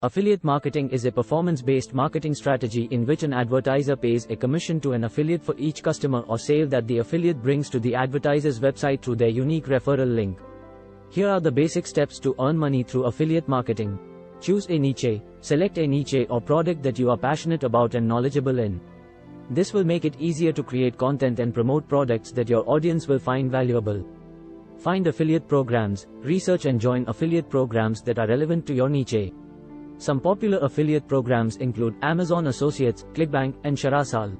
Affiliate marketing is a performance-based marketing strategy in which an advertiser pays a commission to an affiliate for each customer or sale that the affiliate brings to the advertiser's website through their unique referral link. Here are the basic steps to earn money through affiliate marketing. Choose a niche. Select a niche or product that you are passionate about and knowledgeable in. This will make it easier to create content and promote products that your audience will find valuable. Find affiliate programs. Research and join affiliate programs that are relevant to your niche. Some popular affiliate programs include Amazon Associates, ClickBank, and Sharasal.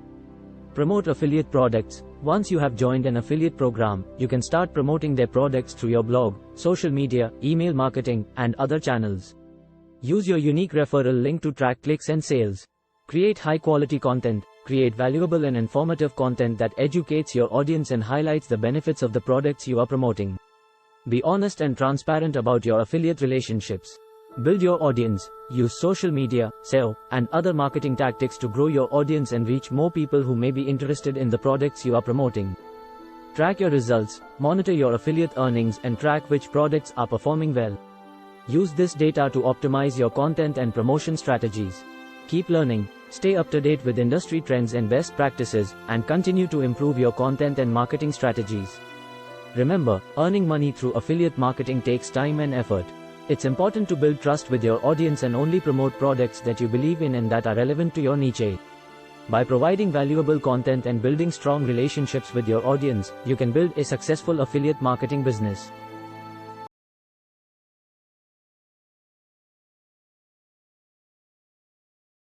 Promote affiliate products. Once you have joined an affiliate program, you can start promoting their products through your blog, social media, email marketing, and other channels. Use your unique referral link to track clicks and sales. Create high-quality content. Create valuable and informative content that educates your audience and highlights the benefits of the products you are promoting. Be honest and transparent about your affiliate relationships. Build your audience. Use social media, SEO, and other marketing tactics to grow your audience and reach more people who may be interested in the products you are promoting. Track your results. Monitor your affiliate earnings and track which products are performing well. Use this data to optimize your content and promotion strategies. Keep learning. Stay up to date with industry trends and best practices, and continue to improve your content and marketing strategies. Remember, earning money through affiliate marketing takes time and effort. It's important to build trust with your audience and only promote products that you believe in and that are relevant to your niche. By providing valuable content and building strong relationships with your audience, you can build a successful affiliate marketing business.